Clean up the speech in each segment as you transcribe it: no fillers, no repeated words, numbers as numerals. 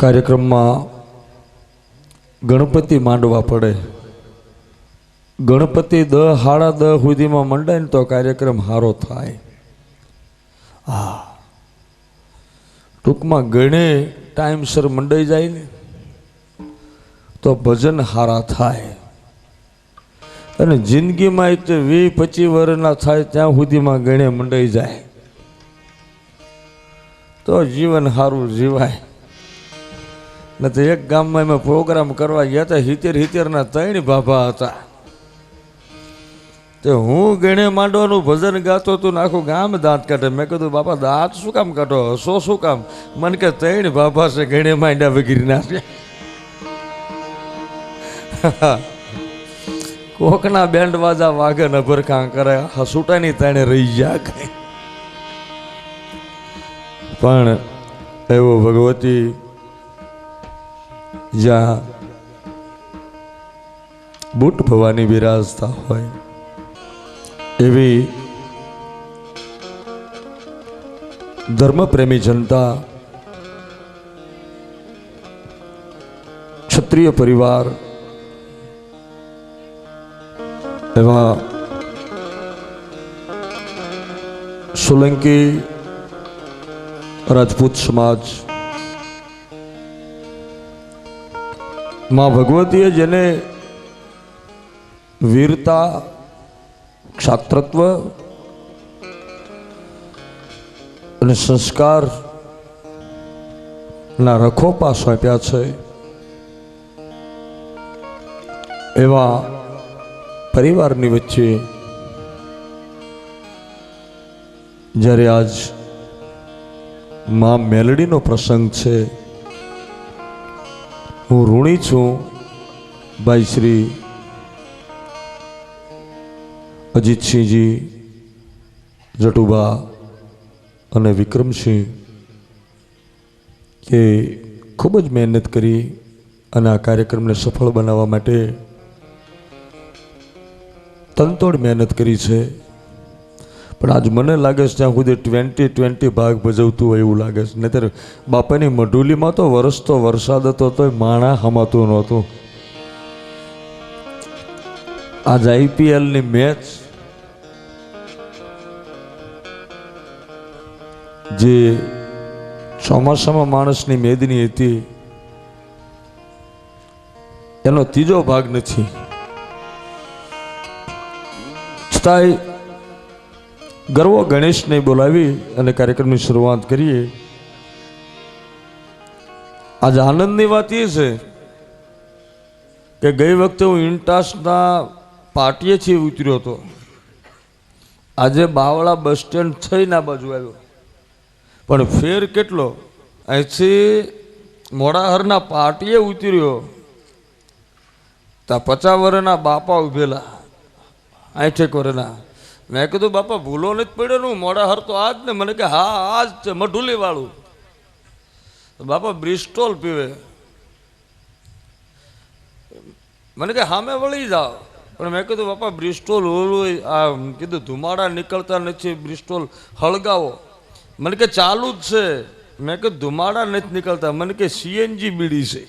કાર્યક્રમમાં ગણપતિ માંડવા પડે. ગણપતિ 10 સાડા 10 સુધીમાં મંડાય ને તો કાર્યક્રમ સારો થાય. હા, ટૂંકમાં ગણે ટાઈમસર મંડાઈ જાય ને તો ભજન સારા થાય. અને જિંદગીમાં 20-25 વર્ષના થાય ત્યાં સુધીમાં ગણે મંડાઈ જાય તો જીવન સારું જીવાય. ને તો એક ગામમાં એમાં પ્રોગ્રામ કરવા ગયા હતા, 70-70ના 3 બાબા હતા. તો હું ગણે માંડવાનું ભજન ગાતો તો આખું ગામ દાંત કાઢે. મેં કીધું બાપા દાંત શું કામ કાઢો, હસો શું કામ? મને કે 3 બાબા છે ગણે માંડ્યા વગેરે ના. કોકના બેન્ડ વાજા વાગે નભરખાં કરે, હસુટાની તાણે રહી ગયા કઈ. પણ એવો ભગવતી જ્યાં બુટ ભવાની બિરાજતા હોય એવી ધર્મપ્રેમી જનતા, ક્ષત્રિય પરિવાર, એવા સોલંકી રાજપૂત સમાજ, માં ભગવતીએ જેને વીરતા, ક્ષાત્રત્વ અને સંસ્કાર ના રખોપા સોંપ્યા છે, એવા પરિવારની વચ્ચે જ્યારે આજ માં મેલડીનો પ્રસંગ છે, હું ઋણી છું ભાઈ શ્રી અજીતસિંહજી, જટુબા અને વિક્રમસિંહ કે ખૂબ જ મહેનત કરી અને આ કાર્યક્રમને સફળ બનાવવા માટે તનતોડ મહેનત કરી છે. પણ આજ મને લાગે છે ત્યાં સુધી 20-20 ભાગ ભજવતું હોય એવું લાગે છે. નહીતર બાપાની મઢુલીમાં તો વરસતો વરસાદ હતો તોય માણા હમાતું નહોતું. આજ IPLની મેચ જે ચોમાસામાં માણસની મેદની હતી એનો 3જો ભાગ નથી. છતાંય ગર્વ ગણેશને બોલાવી અને કાર્યક્રમની શરૂઆત કરીએ. આજે આનંદની વાત એ છે કે ગઈ વખતે હું ઇન્ટાસના પાટીએથી ઉતર્યો હતો, આજે બાવળા બસ સ્ટેન્ડ થઈને આ બાજુ આવ્યો. પણ ફેર કેટલો, અહીંથી મોડાહરના પાટીએ ઉતર્યો ત્યાં 50 વર્ષના બાપા ઉભેલા, 60 વર્ષના. મેં કીધું બાપા ભૂલો નથી પડ્યો ને, મોડાહર તો આજ ને? મને કે હા આજ છે, મઢુલી વાળું. બાપા બ્રિસ્ટોલ પીવે. મને કે સામે વળી જાઓ. પણ મેં કીધું બાપા બ્રિસ્ટોલ ઓલું આ કીધું ધુમાડા નીકળતા નથી, બ્રિસ્ટોલ હળગાવો. મને કે ચાલુ જ છે. મેં કીધું ધુમાડા નથી નીકળતા. મને કે CNG બીડી છે.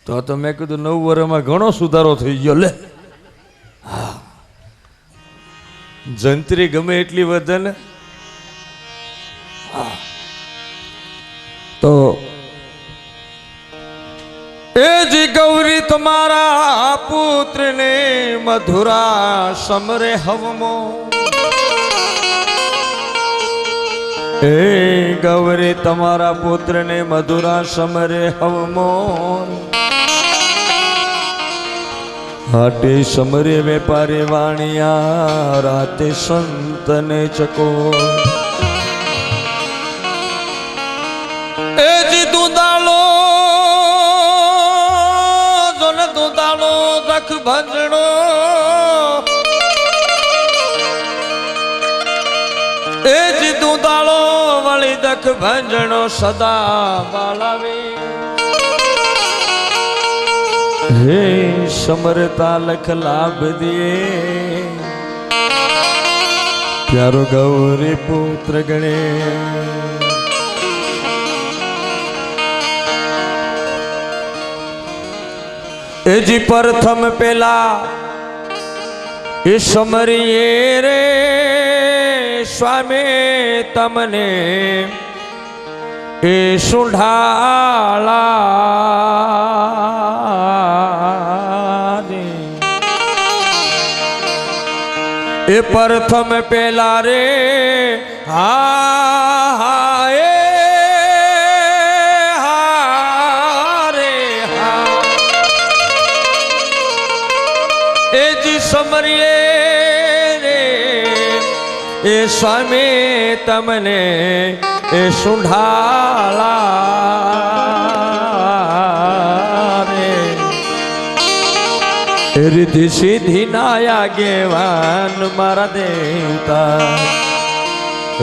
તો મેં કીધું 9 વર્ષમાં ઘણો સુધારો થઈ ગયો. લે હા, જંત્રી ગમે એટલી વધે ને. હા, તો એ જી ગૌરી તમારા પુત્ર ને મધુરા સમરે હવમો. એ ગૌરી તમારા પુત્ર ને મધુરા સમરે હવમો. હાટે સમરે વેપારી વાણિયા, રાતે સંતને ચકો. એ જી દુદાળો જોને દુદાળો દખ ભજણો. એ જી દુદાળો વળી દખ ભજણો સદા બાળાવી. હે સમરતા લખ લાભ દિયે પ્યારો ગૌરી પુત્ર ગણે એ જી પ્રથમ પેલા એ સમરીએ રે સ્વામી તમને એ સુંઢાળા એ પ્રથમ પેલા રે હા એ સમરીએ રે એ સ્વામી તમને એ સુંઢાળા રે રિદ્ધિ સિદ્ધિ નાયા ગેવાન મારા દેવતા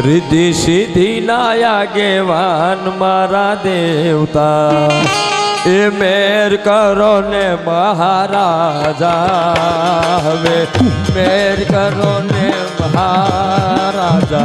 રિદ્ધિ સિદ્ધિ નાયા ગેવાન મારા દેવતા એ મેર કરો ને મહારાજા હવે મેર કરો ને મહારાજા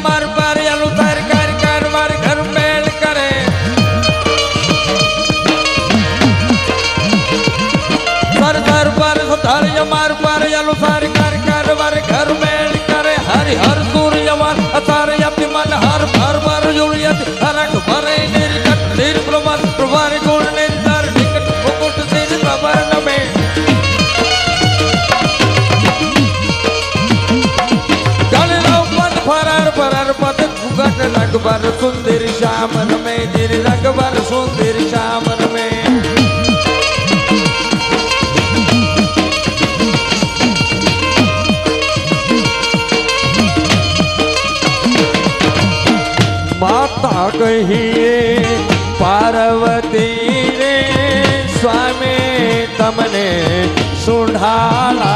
मार पर अनुसार कर कर मार घर मेल करे सर सर पर सुधार्य मार पर अनुसार कर कर मार घर मेल करे हरि हर सूर्यवान असार अपनी मन हर भर भर जुड़ियत हरक भरे निर्कट निर्प्रमन प्रभार गुण निर्धार निकट मुकुट सिर प्रभरण में रंगभर सुंदर श्यामन में जिन रंगभर सुंदर श्यामन में माता कहिए पार्वती रे स्वामी तमने सुंढाला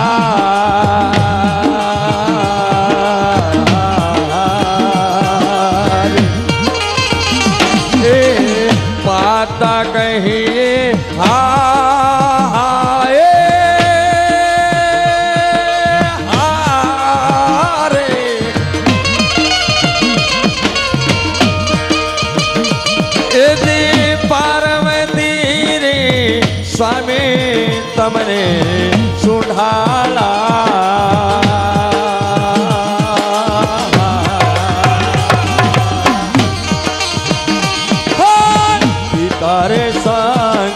कहिए रे यदि पार्वती रे स्वामी तमने सुंढाला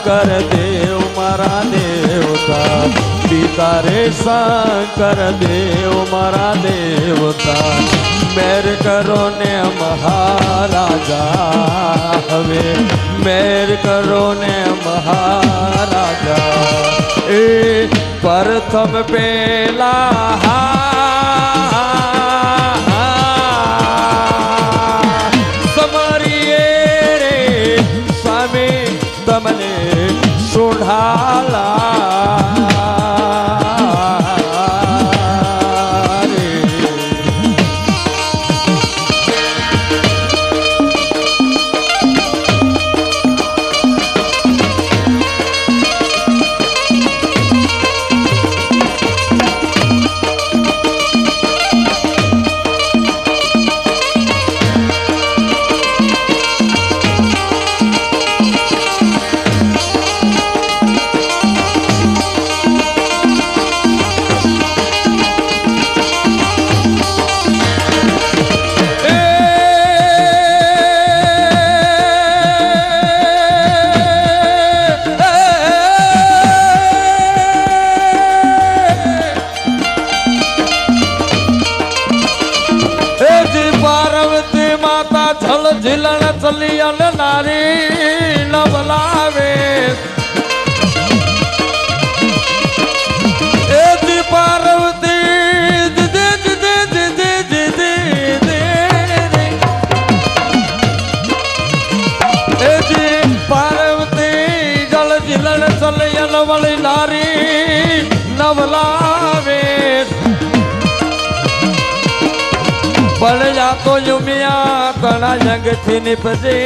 शंकर देव मारा देवता पिता रे शंकर देव मारा देवता मेर करो ने महाराजा हवे मेर करो ने महाराजा ए प्रथम पेला तमने सुंढाला झिलण चलियन नारी नवलावे पार्वती બદલાવે પણ જાતો યુમિયા તણા જંગથી નીપજે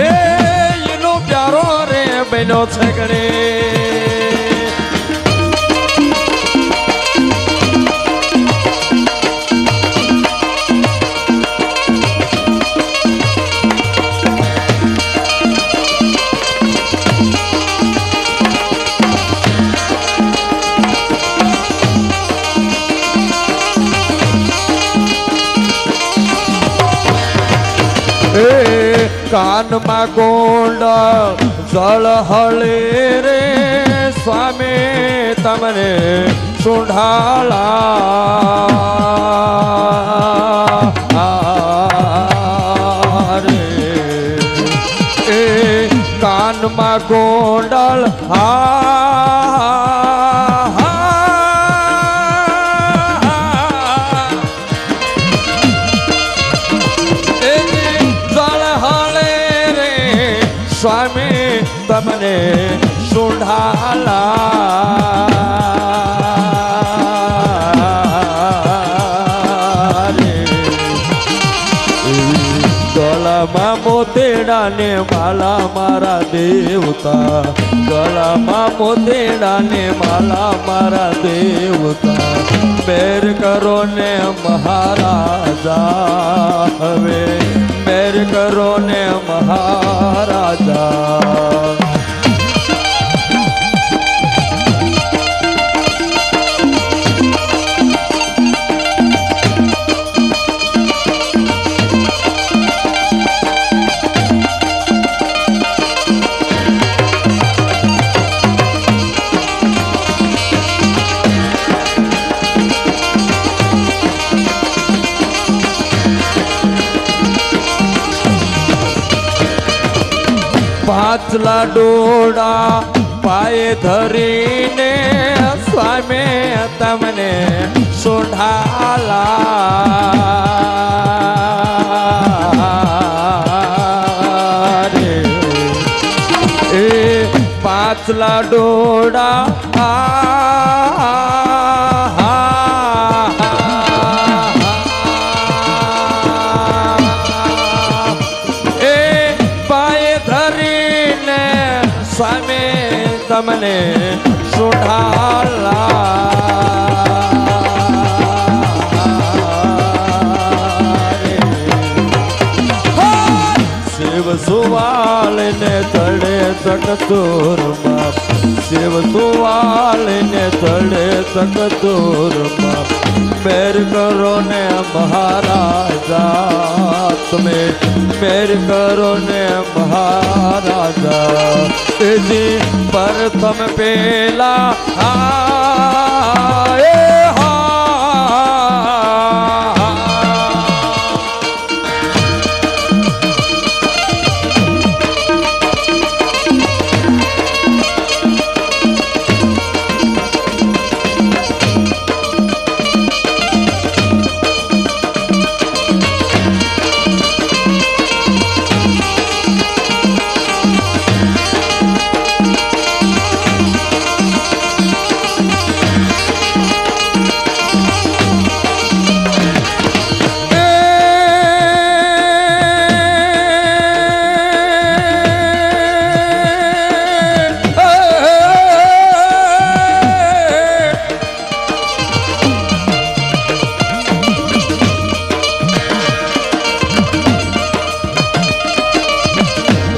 એનો પ્યારો રે બન્યો છે ગણે કાનમાં ગોંડ જળ હળે રે સ્વામી તમને સુંઢાલા રે એ કાનમાં ગોંડલ સ્વામી તમને સુંઢાલા રે ગળામાં મોતેડા ને માલા મારા દેવતા ગળામાં મોતેડા ને માલા મારા દેવતા મેર કરો ને મહારાજા હવે મેર કરો ને મહારાજા પાછલા ડોડા પાયે ધરીને સ્વામી તમને સુંઢાલા રે એ પાછલા ડોડા સ્વામી તમને સુંઢાલા શિવ સુવાલ ને તળે તકતુરમાં શિવ સુવાલ ને તળે તકતુરમાં મેર કરો ને મહારાજા તમે મેર કરો ને મહારાજા તેજી પ્રથમ પેલા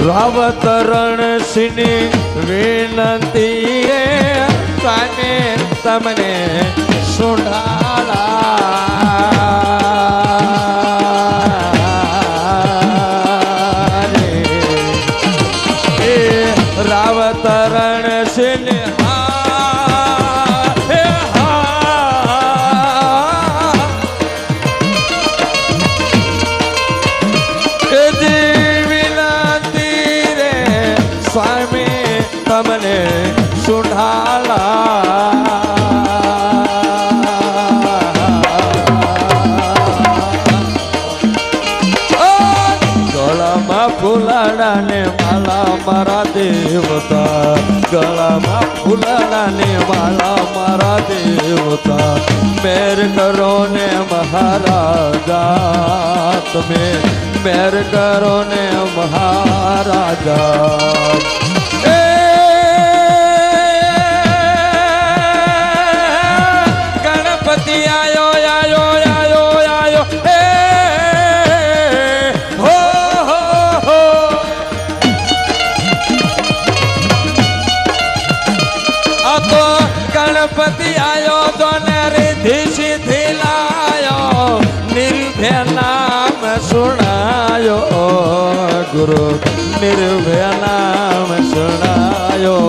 રાવતરણ સિંહની વિનંતી રે સ્વામી તમને સુંઢાલા રે એ રાવતરણ સિંહ સ્વામી તમને સુંઢાલા ગળામાં ફૂલાડા ને માલા મારા દેવતા, ગળામાં ફૂલડાની માલા મારા દેવતા, મેર કરો ને મહારાજા, તમે મેર કરો ને મહારાજા. ગણપતિ આયો આયો આયો આયો હો હો હો. આ તો ગણપતિ આયો તો ને રીધિ સિદ્ધિ લાયો, નિર્ભય નામ સુણાયો ગુરુ, નિર્ભય નામ સુણાયો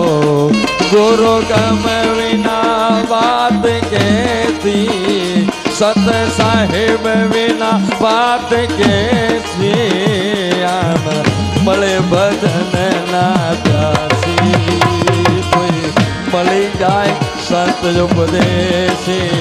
ગુરુ. ગમ વિના વાત કેતી, સત સાહેબ વિના વાત કેતી, આમ મળે ભજન ના દાસી, કોઈ મળી જાય સંત ઉપદેશી.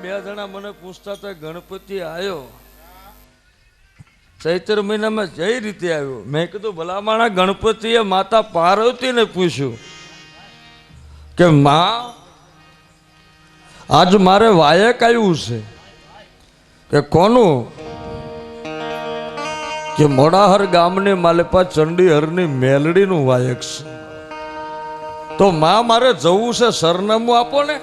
બે જણા મને પૂછતા હતા ગણપતિ આવ્યો ચૈત્ર મહિનામાં જઈ રીતે આવ્યો. મેં કીધું ભલામાણા ગણપતિએ માતા પાર્વતીને પૂછ્યું કે માં આજ મારે વાયક આવ્યું છે. કે કોનું? કે મોડાહર ગામની માલેપા ચંડીહરની મેલડીનું વાયક છે. તો માં મારે જવું છે, સરનામું આપો ને.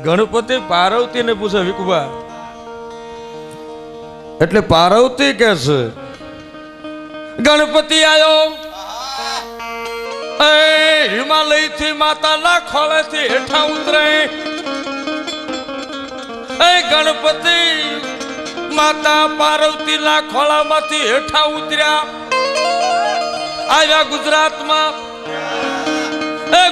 ગણપતિ પાર્વતી ને પૂછે વિકુબા, એટલે પાર્વતી કે છે ગણપતિ આયો હિમાલય થી માતાના ખોળે થી હેઠા ઉતરે. ગણપતિ માતા પાર્વતી ના ખોળામાંથી હેઠા ઉતર્યા, આવ્યા ગુજરાતમાં.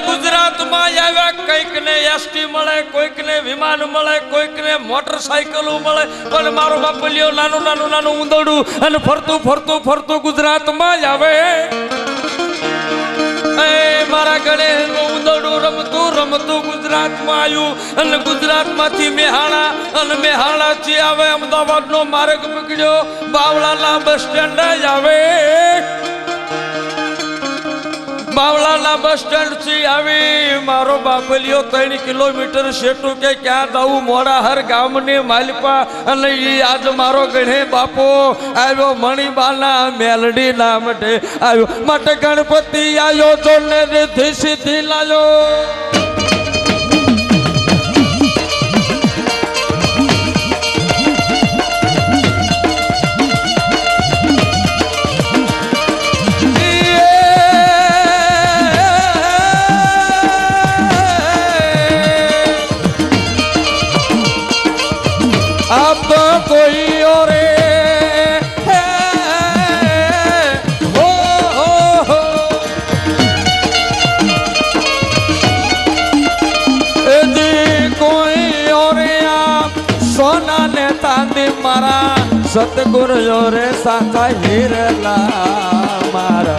ગુજરાતમાં આવ્યા, કઈક ને એસટી મળે, કોઈક ને વિમાન મળે, કોઈક ને મોટરસાયકલો મળે, પણ મારો બાપલિયો નાનું નાનું નાનું ઊંધડું અને ફરતું ફરતું ફરતું ગુજરાતમાં આવે. મારા ગણેશ નું ઊંધડું રમતું રમતું ગુજરાતમાં આવ્યું, અને ગુજરાતમાંથી મેહાણા, અને મેહાણા થી આવે અમદાવાદ નો માર્ગ પકડ્યો, બાવળાના બસ સ્ટેન્ડ આવે. બાવળાના બસ સ્ટેન્ડ થી આવી મારો બાપલિયો 3 કિલોમીટર સેટું કે ક્યાં જવું, મોડાહર ગામની માલપા. અને આજ મારો ગણે બાપો આવ્યો મણિબાના મેલડી ના માટે આવ્યો. માટે ગણપતિ આવ્યો તો ને રીધિ સિદ્ધિ લાયો. कोई और हो कोई और सोना ने तांदी मारा सतगुरु रे साथा हीरला, मारा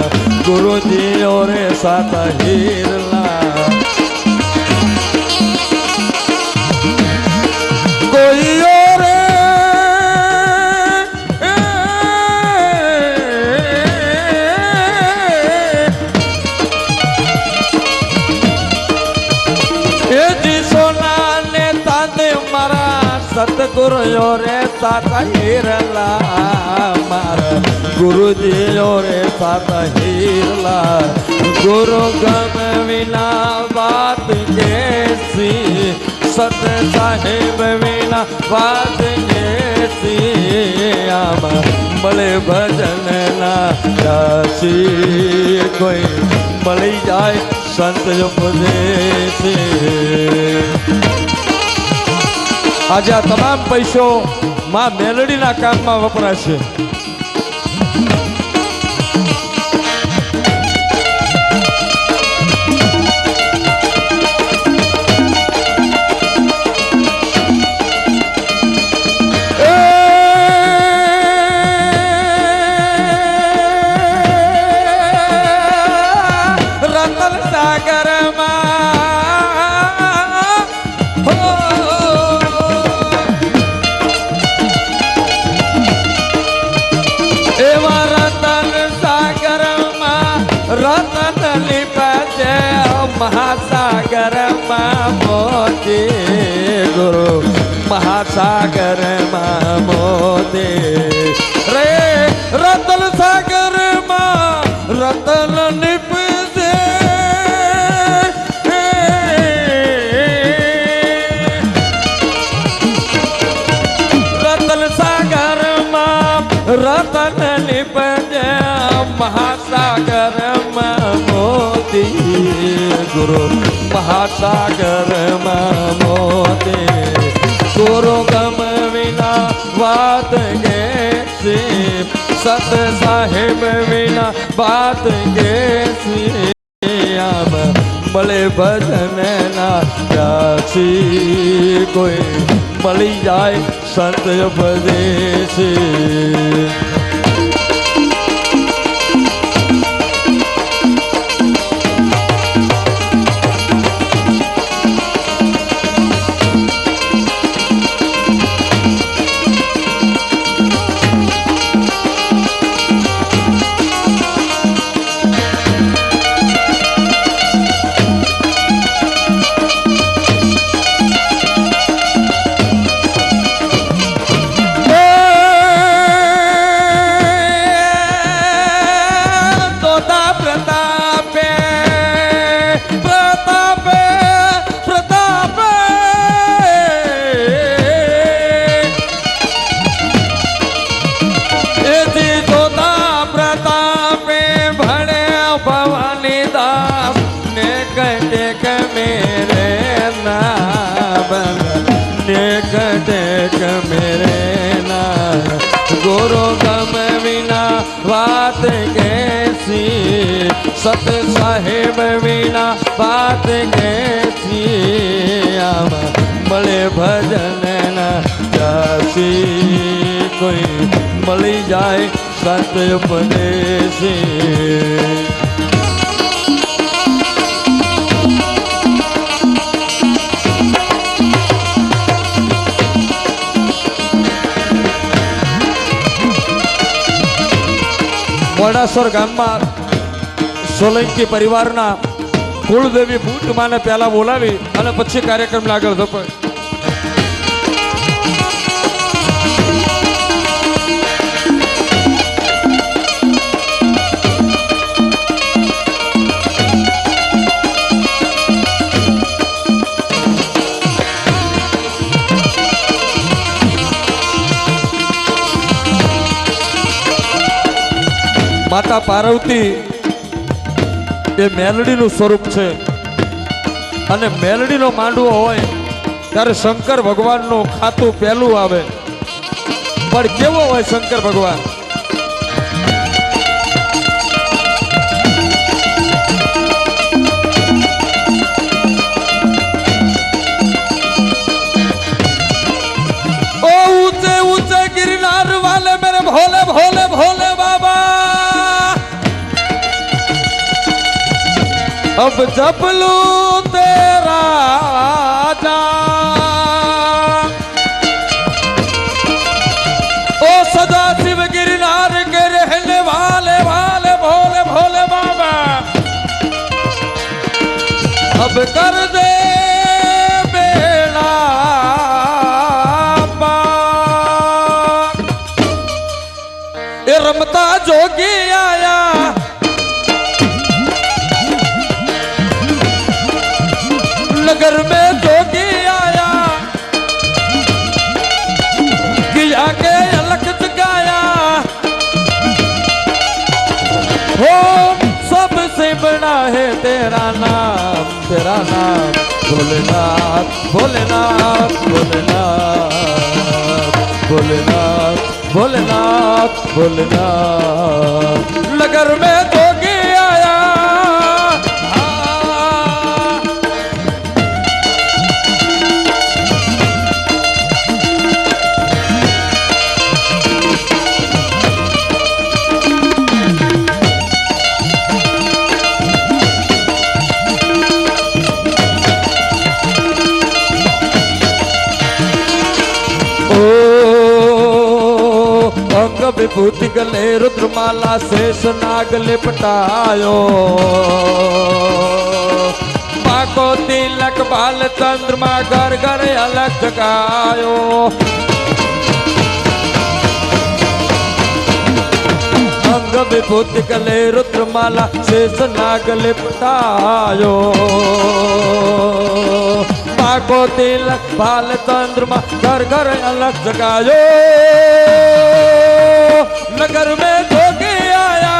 गुरुजी रे साथा हीरला. कोई सतगुरु रे साथा हीरला, मारा गुरुजी रे साथा हीरला. गुरु गम विना बात कैसी, सत साहेब विना बात कैसी, आम મળે ભજનના દાસી, કોઈ મળી જાય સંત ઉપદેશી. આજે આ તમામ પૈસો માં મેલડીના કામમાં વપરાશે. સાગરમાં હો એવા રતન સાગરમાં રતન લીપજે મહાસાગરમાં મોતી ગુરુ મહાસાગરમાં મોતી રે રતન સાગરમાં રતન લીપજે રતન સાગરમાં રતન લીપજે મહાસાગરમાં મોતી ગુરુ મહાસાગરમાં મોતી ગુરુ ગમ વિના વાત ગેસી સત સાહેબ વિના વાત ગેસી આમ મળે ભજન ના જાસી કોઈ મળી જાય સંત ઉપદેશી मेरे नाम गुरु गम विना बात कैसी सत साहेब विना बात कैसी आम મળે ભજન ના જાસી કોઈ મળી જાય સંત ઉપદેશી મોડાસર ગામમાં સોલંકી પરિવારના કુળદેવી ભૂતમાને પહેલા બોલાવી અને પછી કાર્યક્રમ આગળ ધપાય. માતા પાર્વતી એ મેલડીનું સ્વરૂપ છે અને મેલડીનો માંડવો હોય ત્યારે શંકર ભગવાનનું ખાતું પહેલું આવે. પણ કેવો હોય શંકર ભગવાન? ઓ ઊંચે ઊંચે गिरनार वाले मेरे भोले भोले भोले बाबा अब जब लूं तेरा जा ओ सदा शिव गिरनार के रहने वाले वाले भोले भोले बाबा अब कर दे बेड़ा पार. ये रमता जोगी आया नगर में जोगी आया किया के अलग जगाया हो सबसे बड़ा है तेरा नाम भोलेनाथ भोलेनाथ भोलेनाथ भोलेनाथ भोलेनाथ भोलेनाथ नगर में जोगी आया विभूति गले रुद्रमाला शेष नाग लिपटायो पाको तिलक बाल चंद्रमा घर घर अलग जगायो अंग विभूति गले रुद्रमाला शेष नाग लिपटायो पाको तिलक बाल चंद्रमा घर घर अलग जगायो नगर में जोगी आया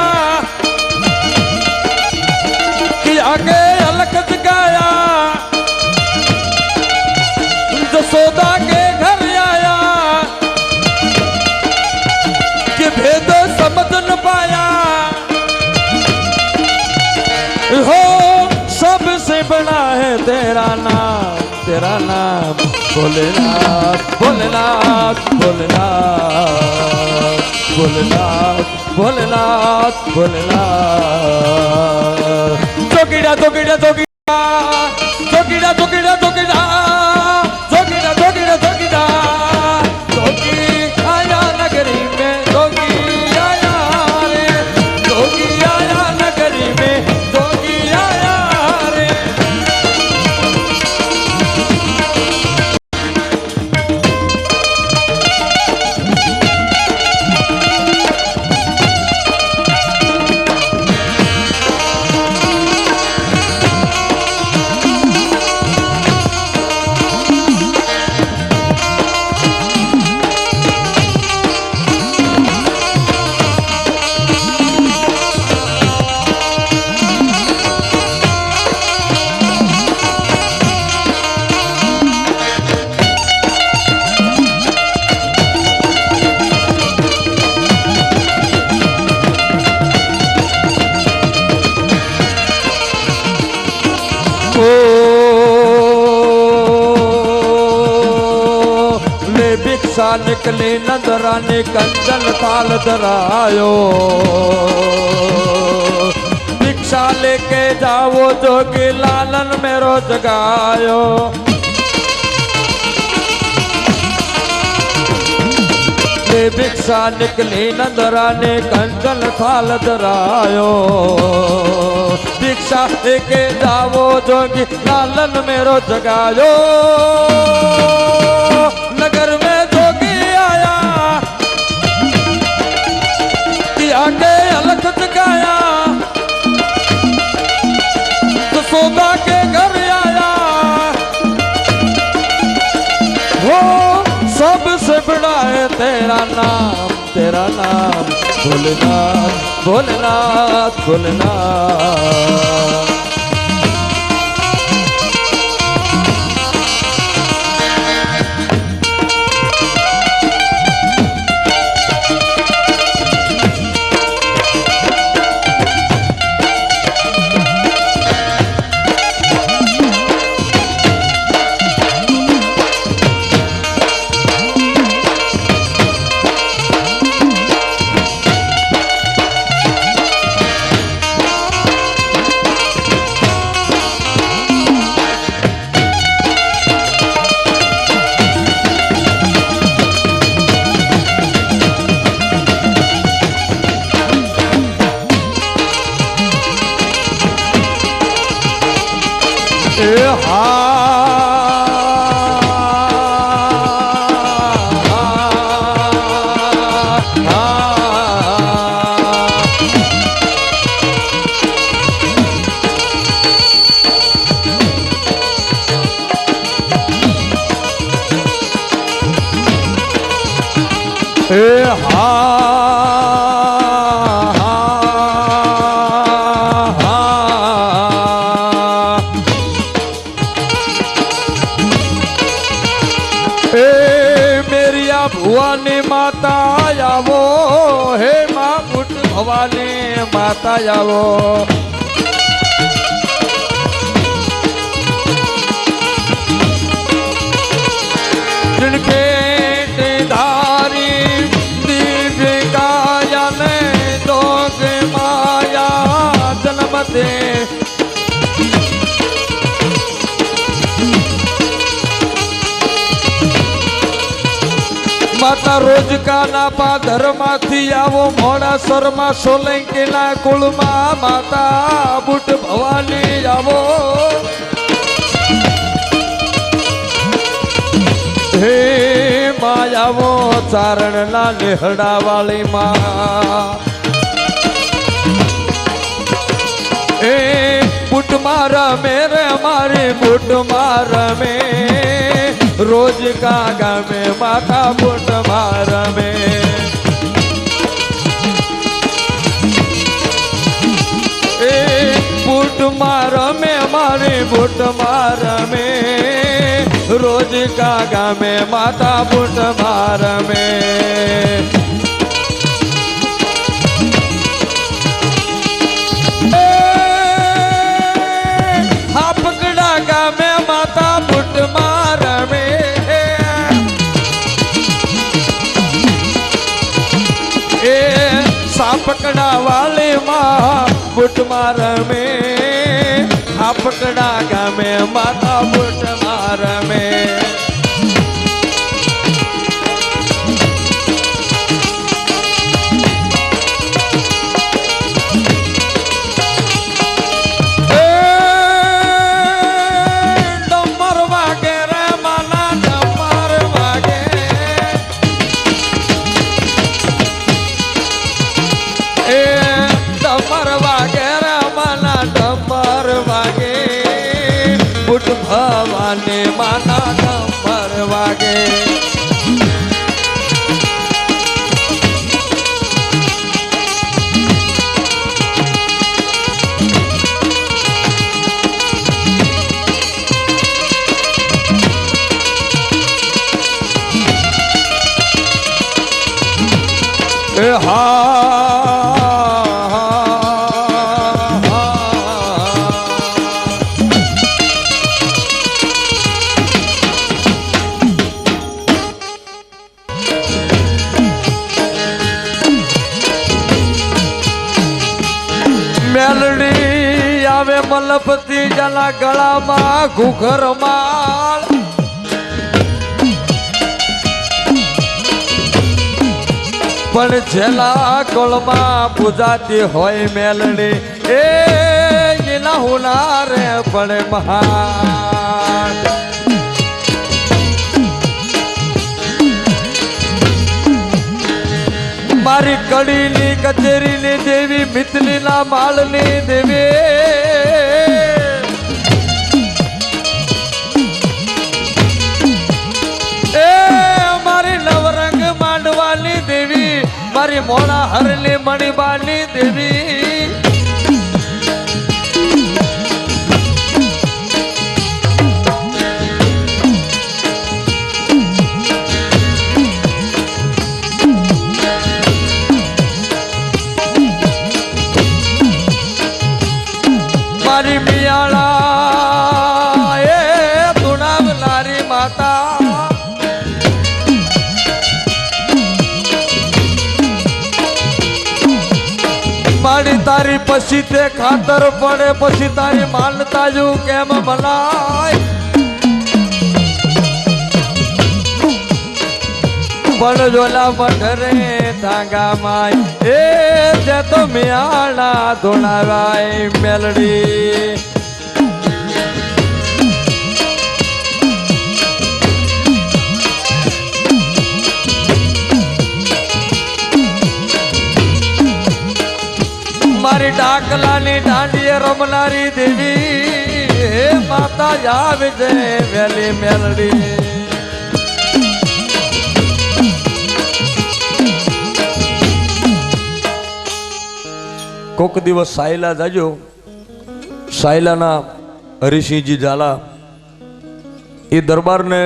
कि आगे अलग जगाया जसोदा के घर आया कि भेद समझ न पाया हो सबसे बड़ा है तेरा नाम भोलेनाथ भोलेनाथ भोलेनाथ भोलेनाथ भोलेनाथ भोलेनाथ जोगीड़ा जोगीड़ा जोगीड़ा जोगीड़ा जोगीड़ा जोगीड़ा जोगीड़ा जोगीड़ा जोगीड़ा जोगी आया नगरी में जोगी आया रे जोगी आया नगरी में जोगी आया रे भिक्षा निकली नजराने कंचन थाल धरायो भिक्षा लेके जाओ जोगी लालन मेरो जगायो भिक्षा निकली नजराने कंचन थाल धरायो भिक्षा लेके जाओ जोगी लालन मेरो जगायो नगर में जोगी आया कि आगे अलग जगाया तो सोदा के घर आया वो सबसे बड़ा है तेरा नाम भोलेनाथ भोलेनाथ भोलेनाथ भवानी माता आवो हे माँ पुट भवानी माता आवो जिनके धारी दिव्य काया ने दोग माया जन्म दे માતા રોજ કાના પાધરમાંથી આવો મોડાસરમાં સોલંકીના કુળમાં માતા બુટ ભવાની આવો હે માયાવો ચારણના નેહડા વાળી માં એ બુટ મારા મેરે મારી બુટ મારા મે રોજ કા ગામે માતા બુટ મારા મે એ બુટ મારા મે મારી બુટ મારા મે રોજ કા ગામે માતા બુટ મારા મે હાપકડા ગામે માતા બુટ મારા મે એ સાપકડા વાલી માં બુટ મારા મે હાપકડા ગામે માતા બુટ મારા મે ભવાને માના નંબર વાગે એ મેલડી આવે મલપતિ જલા ગળામાં ઘુઘર માળ પણ છેલ્લા કોળમાં પૂજાતી હોય મેલડી એ એના હુનારે પણ મહાન મારી કડીની કચેરીની દેવી મિતલીના માળની દેવી એ મારી નવરંગ માંડવાની દેવી મારી મોણા હરની મણિબાની દેવી મારી મિયાળા એ ધુણાવનારી માતા મારી તારી પછી તે ખાતર પડે પછી તારી માનતા જુ કેમ ભલાય પણ જોલા મઢરે ધાંગા માય એ જે તો મિયાળા ધોણાવાય મેલડી મારી ડાકલાની દાંડીએ રમનારી દેવી હે માતા આવે છે વેલી મેલડી કોક દિવસ સાયલા જાજો સાયલાના હરિસિંહજી ઝાલા એ દરબારને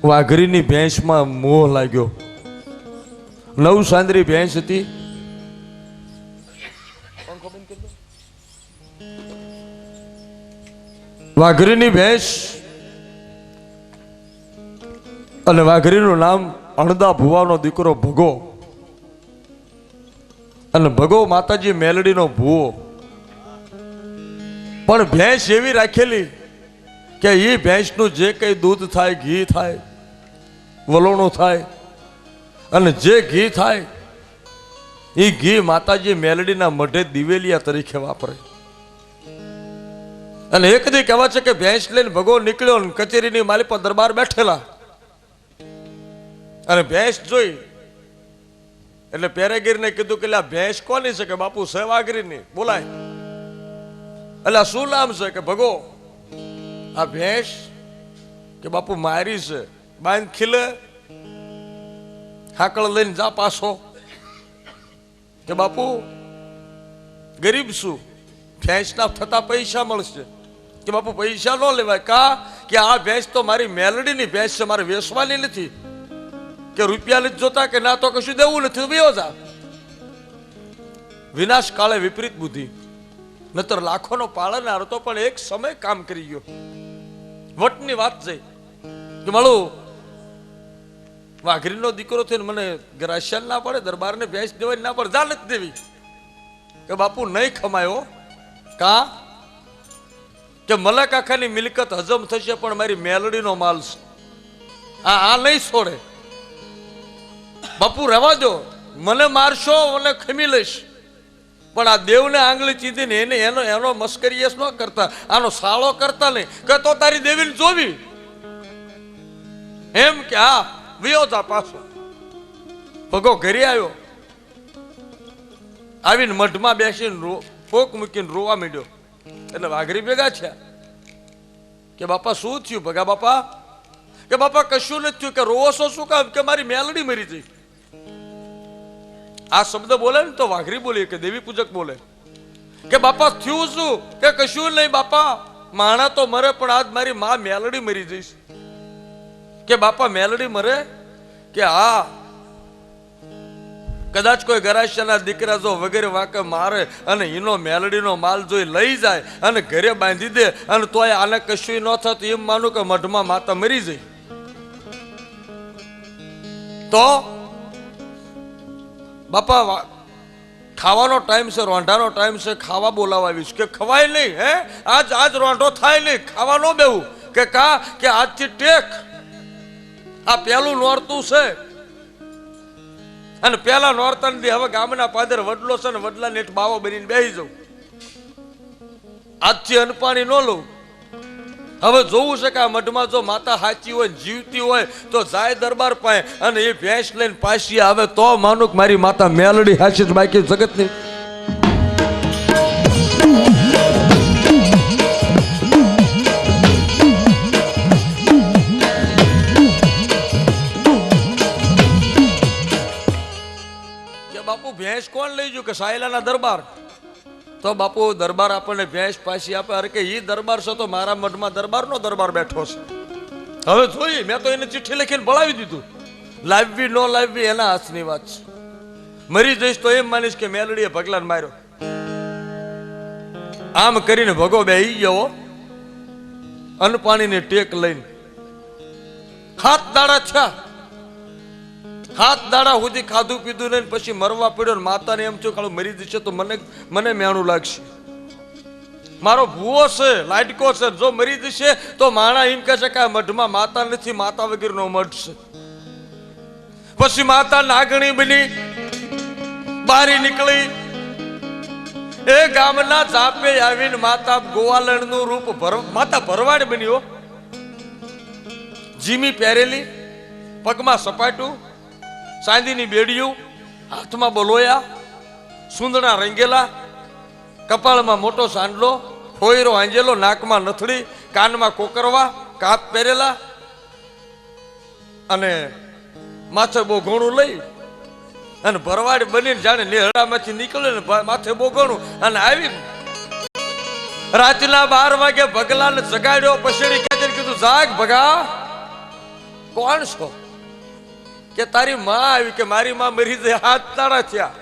વાઘરીની ભેંસમાં મોહ લાગ્યો નવ સાંદરી ભેંસ હતી વાઘરીની ભેંસ અને વાઘરીનું નામ અણદા ભુવાનો દીકરો ભગો અને ભગો માતાજી મેલડીનો ભૂવો પણ ભેંસ એવી રાખેલી કે એ ભેંસનું જે કઈ દૂધ થાય ઘી થાય વલોણું થાય અને જે ઘી થાય એ ઘી માતાજી મેલડીના મઢે દિવેલિયા તરીકે વાપરે. અને એક દી કહેવાય છે કે ભેંસ લઈને ભગો નીકળ્યો ને કચેરીની માલી પર દરબાર બેઠેલા અને ભેંસ જોઈ એટલે પેરેગીરને કીધું કે આ ભેંસ કોની છે? કે બાપુ સેવાગીરીની. બોલાય. એટલે શું નામ છે? કે ભગો આ ભેંસ કે બાપુ મારી છે. બાંધ ખીલે હાકળ લઈને જા પાછો. કે બાપુ ગરીબ છું, ભેંસના થતા પૈસા મળશે. કે બાપુ પૈસા ન લેવાય. કા? કે આ ભેંસ તો મારી મેલડીની ભેંસ છે, મારે વેચવાની નથી. કે રૂપિયા નથી જોતા કે ના તો કશું દેવું નથી, વયો જા. વિનાશ કાળે વિપરીત બુદ્ધિ, નતર લાખોનો પાળનાર હતો પણ એક સમય કામ કરી ગયો. વટની વાત છે કે માળું વાઘરીનો દીકરો થઈને મને ગ્રાસ્યાન ના પડે, દરબારને ભેંસ દેવાની ના પડે, જા નથી દેવી. કે બાપુ નહીં ખમાયો. કા? કે મલક આખાની મિલકત હજમ થશે પણ મારી મેલડીનો માલ છે, આ નહીં છોડે. બાપુ રહેવા દો, મને મારશો મને ખમી લઈશ પણ આ દેવને આંગળી ચીધીને એનો મસ્કરીએસ ન કરતા, આનો સાળો કરતા નહીં. કે તો તારી દેવીને જોવી એમ કે હા વિયો જા પાછો. ભગો ઘરે આવ્યો, આવીને મઢમાં બેસીને પોક મૂકીને રોવા માંડ્યો. એટલે વાઘરી ભેગા થયા કે બાપા શું થયું? ભગા બાપા કે બાપા કશું નથી થયું. કે રોવો છો શું કામ? કે મારી મેલડી મરી ગઈ. આ શબ્દ બોલે ને તો વાઘરી બોલી કે દેવી પૂજક બોલે કે બાપા થયું શું? કે કશું નહીં બાપા, માણા તો મરે પણ આજ મારી માં મેલડી મરી જઈશ. કે બાપા મેલડી મરે? કે હા, કદાચ કોઈ ગરાસિયાના દીકરા જો વગેરે વાકે મારે અને એનો મેલડીનો માલ જોઈ લઈ જાય અને ઘરે બાંધી દે અને તોય આને કશું ન થતું એમ માનું કે મઢમાં માતા મરી જાય. તો બાપા ખાવાનો ટાઈમ છે, રોંઢાનો ટાઈમ છે, ખાવા બોલાવા આવીશ. કે ખવાય નહીં. હે આજ રોંઢો થાય નહીં, ખાવા ન બેવું. કે કા? કે આજથી ટેક, આ પેલું નોરતું છે અને પેલા નોરતા દી હવે ગામના પાદર વડલો છે ને વડલા નેઠ બાવો બનીને બેસી જાઉં. આજથી અનપાણી ન લઉં. હવે જોવું છે કે આ મઢમાં જો માતા સાચી હોય જીવતી હોય તો જાય દરબાર પાસે અને એ ભેંસ લઈને પાછી આવે તો માનું કે મારી માતા મેલડી હાચી જ, બાકી જગતની. બાપુ ભેંસ કોણ લઈ ગયું? કે સાયલાના દરબાર. તો બાપુ દરબાર આપણને ભેંસ પાછી આપે. અરે કે ઈ દરબાર છે તો મારા મઢમાં દરબારનો દરબાર બેઠો છે. હવે જોઈ, મેં તો એને ચિઠ્ઠી લખીને ભળાવી દીધું. લાવવી ન લાવવી એના હાથની વાત છે. મરી જઈશ તો એમ માનીશ કે મેલડીએ ભગલાને માર્યો. આમ કરીને ભગો બેહી ગયો અનપાણીની ટેક લઈને. 7 દાડા થયા. 7 દાડા સુધી ખાધું પીધું નહીં, પછી મરવા પડ્યો ને માતાને એમ થયું કે મરી જશે તો મને મેણું લાગશે. મારો ભૂવો છે, લાડકો છે, જો મરી જશે તો માણા એમ કહે છે કે આ મઢમાં માતા નથી, માતા વગરનો મઢ છે. પછી માતા નાગણી બની બારી નીકળી. એ ગામના ચાપે આવીને માતા ગોવાલણનું રૂપ માતા ભરવાડ બન્યો. જીમી પહેરેલી, પગમાં સપાટું, ચાંદીની બેડીયું, હાથમાં બોલોયા, સુંદરના રંગેલા, કપાળમાં મોટો સાંડલો, ફોયરો આંજેલો, નાકમાં નથડી, કાનમાં કોકરવા, કાપ પહેરેલા અને માથે બહુ ઘણું લઈ અને ભરવાડ બનીને જાણે નેહડામાંથી નીકળે ને માથે બહુ ઘણું અને આવી રાતના 12 વાગે ભગલાને જગાડ્યો. પછેડી ખેંચીને કીધું જાગ ભગા. કોણ છો? કે તારી માં આવી. કે મારી માં મરી જાય 7 દાડા થયા.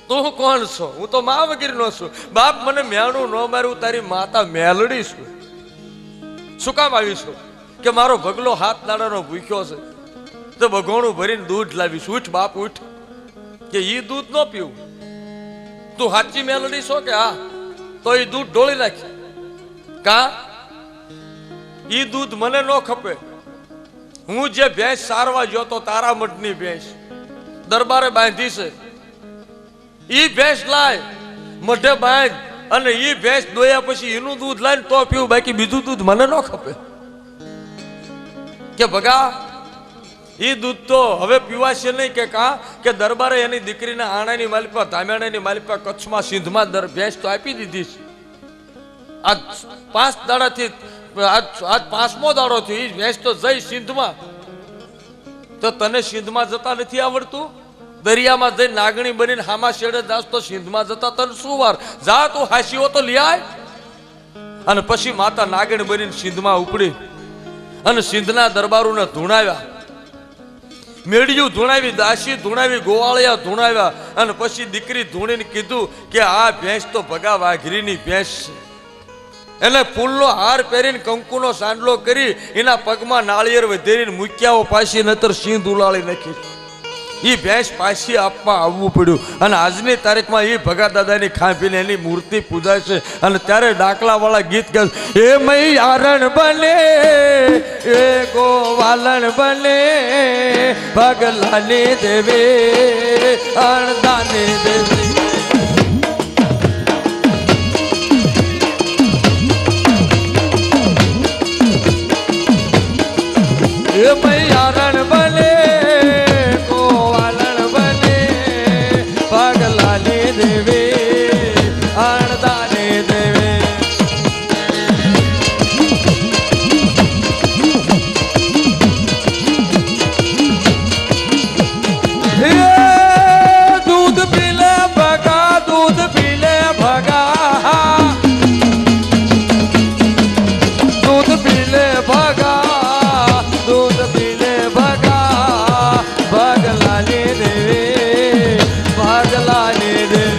તું કોણ છો? હું તો માં વગેરે છું. બાપ મને મેણું ન માર્યું, તારી માતા મેલડી છું. શું કામ આવી છું? કે મારો ભગલો 7 દાડાનો ભૂખ્યો છે તો બગોણું ભરીને દૂધ લાવીશ. ઉઠ બાપ ઉઠ. કે ઈ દૂધ ન પીવું. તું સાચી મેલડી છો? કે હા. તો ઈ દૂધ ઢોળી નાખી. કા? ઈ દૂધ મને ન ખપે. હું જે ભેંસ સારવા ગયો તો તારા મઠની ભેંસ દરબારે બાંધી છે, ઈ ભેંસ લાય મઢે બાંધ, અને ઈ ભેંસ દોયા પછી એનું દૂધ લાઈને તો પીવું, બાકી બીજું દૂધ મને ન ખપે. કે ભગા ઈ દૂધ તો હવે પીવાશે નહીં. કે કા કે દરબારે એની દીકરીને આણાની માલિપા ધામેણાની માલિપા કચ્છમાં સિંધમાં ભેંસ તો આપી દીધી છે. આજ 5 દાડાથી આજ 5મો દાડો થયો, ઈ ભેંસ તો જઈ સિંધમાં. તો તને સિંધમાં જતા નથી આવડતું? દરિયામાં જઈ નાગણી બનીને હામા શેડે જાસ તો સિંધમાં જતા તને શું વાર? જા તું હાસીઓ તો લઈ આય. અને પછી માતા નાગણી બનીને સિંધમાં ઉપડી અને સિંધના દરબારોને ધૂણાવ્યા, મેળિયું ધૂણાવી, દાસી ધૂણાવી, ગોવાળિયા ધૂણાવ્યા. અને પછી દીકરી ધૂણીને કીધું કે આ ભેંસ તો ભગા વાઘરીની ભેંસ છે. એને ફૂલનો હાર પહેરીને કંકુનો સાંડલો કરી એના પગમાં નાળિયેર વધેરીને મૂક્યાઓ પાછી નતર સિંધ ઉલાળી નાખી. એ ભેંસ પાછી આપવા આવવું પડ્યું. અને આજની તારીખમાં એ ભગા દાદાની ખાંભીને એની મૂર્તિ પૂજાય છે. અને ત્યારે ડાકલાવાળા ગીત ગાય, એ મૈયારણ બને એ ગોવાલણ બને, પગલાની દેવે અણદાની દેવી. એ મૈયારણ બને ગોવાલણ બને, પગલાની દેવે અણદાની દેવે. દૂધ પીલે ભગા, દૂધ પીલે ભગા, દૂધ પીલે ભગા, દૂધ પીલે ભગા, ભગલાની દેવી ભગલાની દેવી.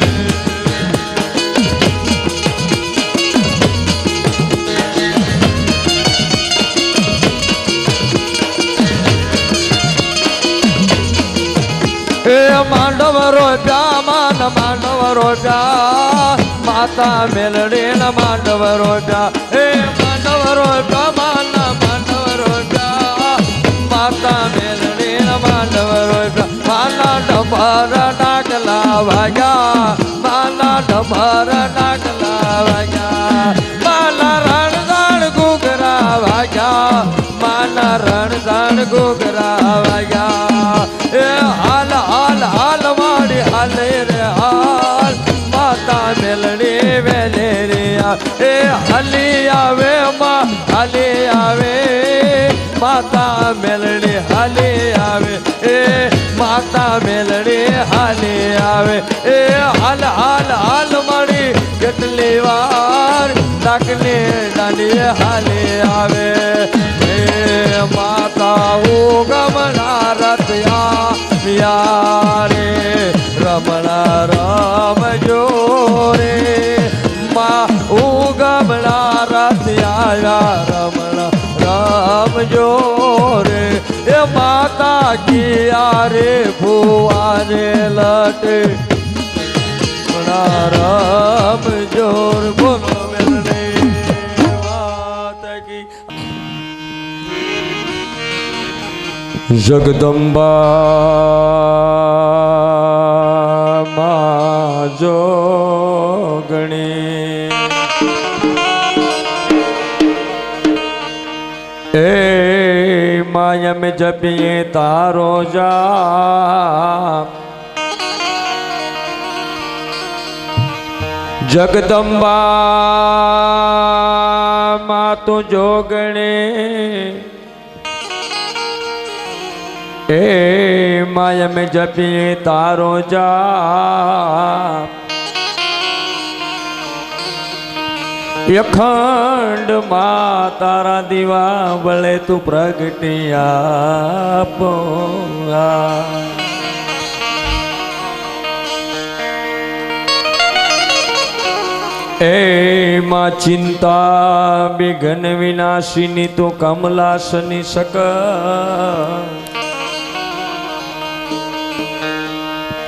એ માંડવ રોપ્યા માન માંડવ રોપ્યા, માતા મેલડી ન માંડવ રોપ્યા. એ માંડવ રોપ્યા માન માંડવ રોપ્યા, માતા મેલડી ન માંડવ રોપ્યા. માના ડમર ડાકલા વાગ્યા, માના ડમર ડાકલા વાગ્યા, માના રણઝાણ ઘૂઘરા વાગ્યા, માના રણઝાણ ઘૂઘરા વાગ્યા. એ હાલ હાલ હાલ માડી હાલે રે હાલ, માતા મેલડી વેલે રે હાલ. એ હાલી આવે માં હાલી આવે, માતા મેલડી હાલી આવે. એ માતા મેલડી હાલી આવે. એ હાલ હાલ હાલ માડી કેટલી વાર ડાકલી દાંડી હાલી આવે. એ માતા ઉગમના રત્યા રે રમણા રમજો રે, મા ઉગમણા રત્યા રમણા રમજો રે. એ માતા કિયા રે ભુવાને લટે રમજો રે. બોલો મેલડી વાત કી. જગદંબા માં જોગણી, એ માયમ જપીએ તારો જાપ, જગદંબા માં તું જોગણી. એ માય में जपीए तारो जाप, अखंड मां तारा दीवा बले तू प्रगटिया पोआ. ए मां चिंता विघ्न विनाशिनी तो कमलासनी सक,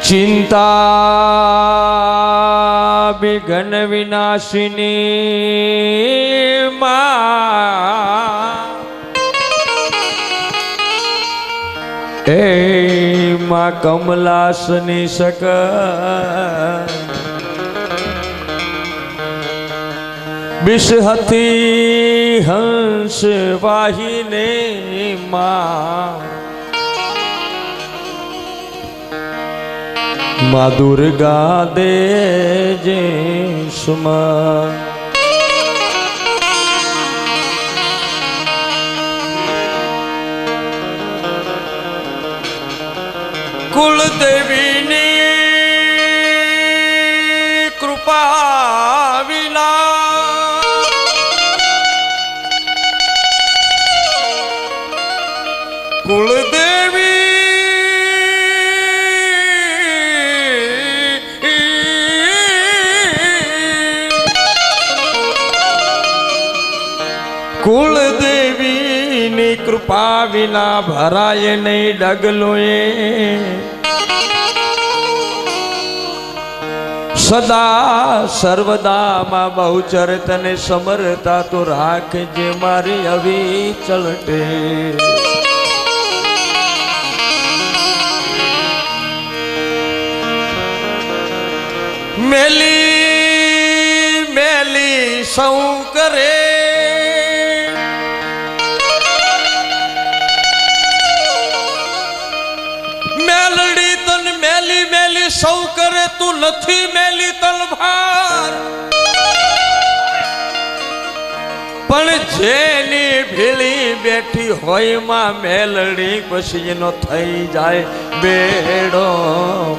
चिंता विघ्न विनाशिनी मां, માં કમલાસની સક બિષહતી હંસ વાહિને માં દુર્ગા દેજે સુમન કુળદેવીની કૃપા વિના કુળદેવી કુળદેવીની કૃપા વિના ભરાય નહીં ડગલો એ સદા સર્વદા માં બહુચર તને સમરતા તો રાખજે મારી અવિચળ ટેવ મેલી મેલી સૌ કરે મેલડી તન મેલી મેલી સૌ કરે તું નથી મેલી તલભાર પણ જેની ભીળી બેઠી હોય માં મેલડી પછી એનો થઈ જાય બેડો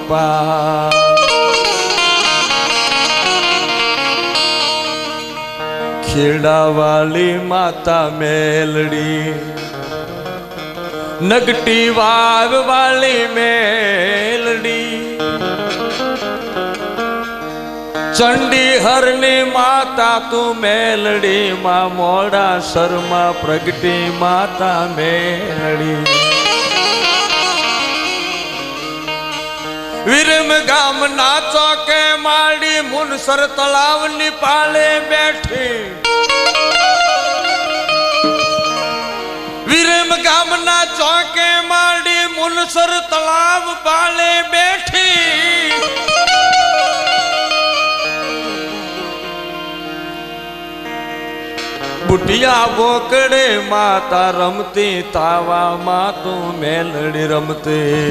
પાર ખેડાવાળી માતા મેલડી નગટી વાવ વાળી મેલડી ચંડી હરની માતા તું મેલડી માં મોડા શર્મા પ્રગટી માતા મેલડી વિરમ ગામ ના ચોકે માડી મુનસર તળાવની પાળે બેઠી વિરમ ગામના ચોકે માડી મુનસર તળાવ પાળે બેઠી બુટિયા બોકડે માતા રમતી તાવા માં તું મેલડી રમતી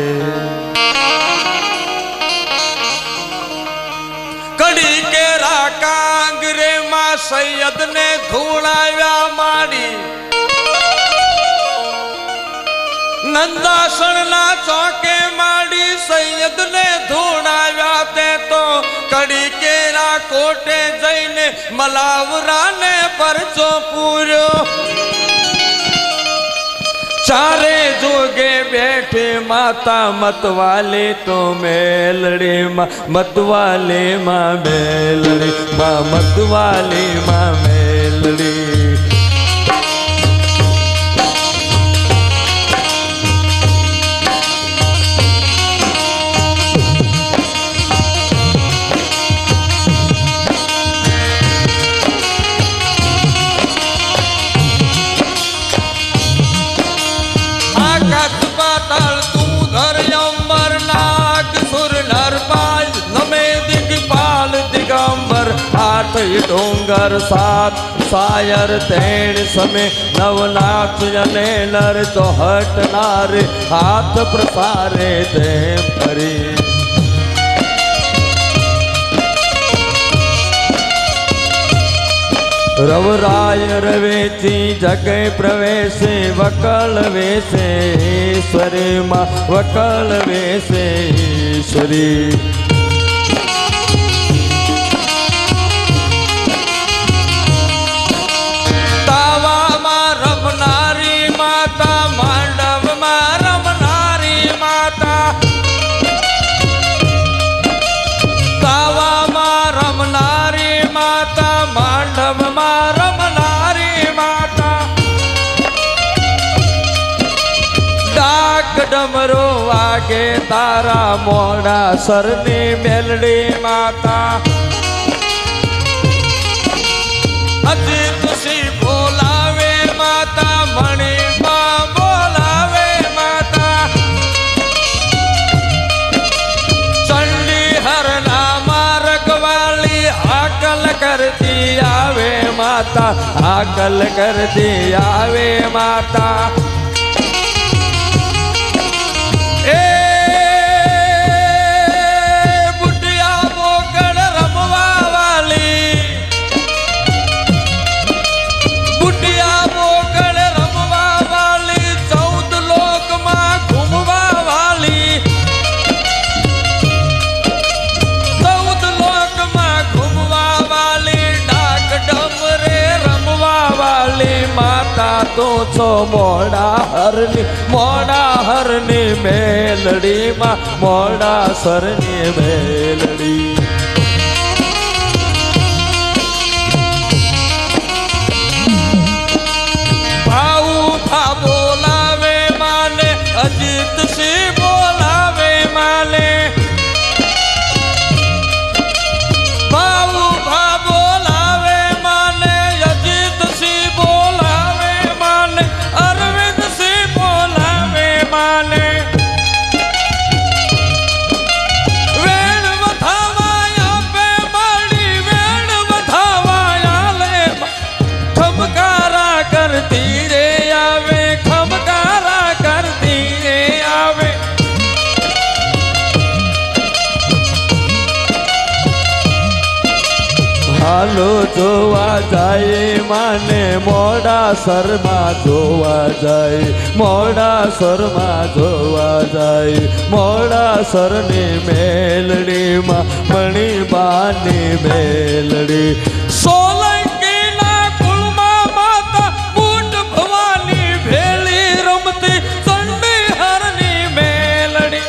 કડી કેરા કાંગરે માં સૈયદ ને ધૂળાવ્યા માડી નંદાસણ ના ચોકે માડી સૈયદ ને ધૂળાવ્યા તે તો કડી કેરા કોટે જઈને મલાવરા ને પરચો પૂર્યો ચારે જોગે બેઠે માતા મતવાલે તો મેલડે માં મતવાલે માં મેલડી માં મતવાલે માં મેલડી ડોંગર સાત સાયર તેણ સમે નવનાથ અને નર તો હટનાર હાથ પ્રસારે તેમ કરી રવરાય રવેથી જગે પ્રવેશે વકળ વેશે ઈશ્વરી માં વકળ વેશે ઈશ્વરી ડમરો વાગે તારા મોડા સરની મેલડી માતા હજી તુસી બોલાવે માતા મણી માં બોલાવે માતા હાકલ કરતી આવે માતા એ બુટિયા મોકળ રમવા વાલી બુટિયા મોકળ રમવા વાલી 14 લોકમાં ઘૂમવા વાલી 14 લોકમાં ઘૂમવા વાલી ડાક ડમરે રમવા વાલી માતા તો છો મોડા હરની મેલડીમાં મોડા સરની મેલડી ભાઉ બોલાવે માને અજીત સિંહ બોલાવે માને ભાઉ બોલાવે માને અજીત સિંહ બોલાવે માને અરવિંદ સિંહ બોલાવે માને વેણ વધાવાયા પે માડી વેણ વધાવાયા લે ખમકારા કરતી રે આવે ખમકારા કરતી રે આવે હાલો જોવા જાય માને મોડા શર્મા જોવા જાય મોડા શર્મા જોવા જાય મોડા શરની મેલડીમાં મણિબાની મેલડી સોલંકીના કુળમાં માતા બુટ ભવાની ભેળી રમતી ચંડી હરની મેલડી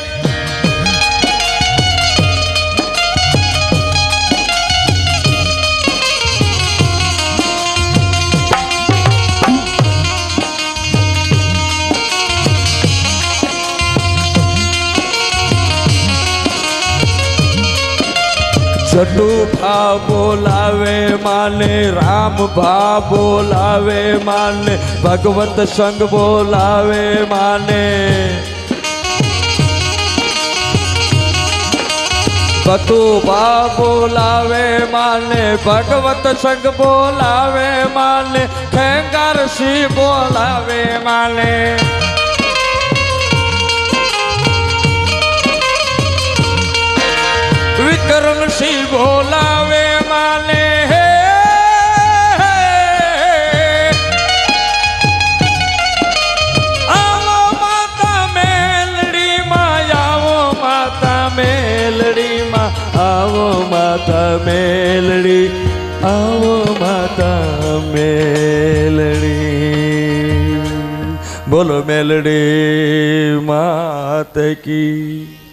જટુ ભા બોલાવે માને રામ ભા બોલાવે માને ભગવત સંગ બોલાવે માને બટુ ભા બોલાવે માને ભગવત સંગ બોલાવે માને ખેંગાર સિંહ બોલાવે માને વિક્રમ સિંહ બોલાવે માને હે આવો માતા મેલડીમાં આવો માતા મેલડીમાં આવો માતા મેલડી આવો માતા મેલડી બોલો મેલડી માત કી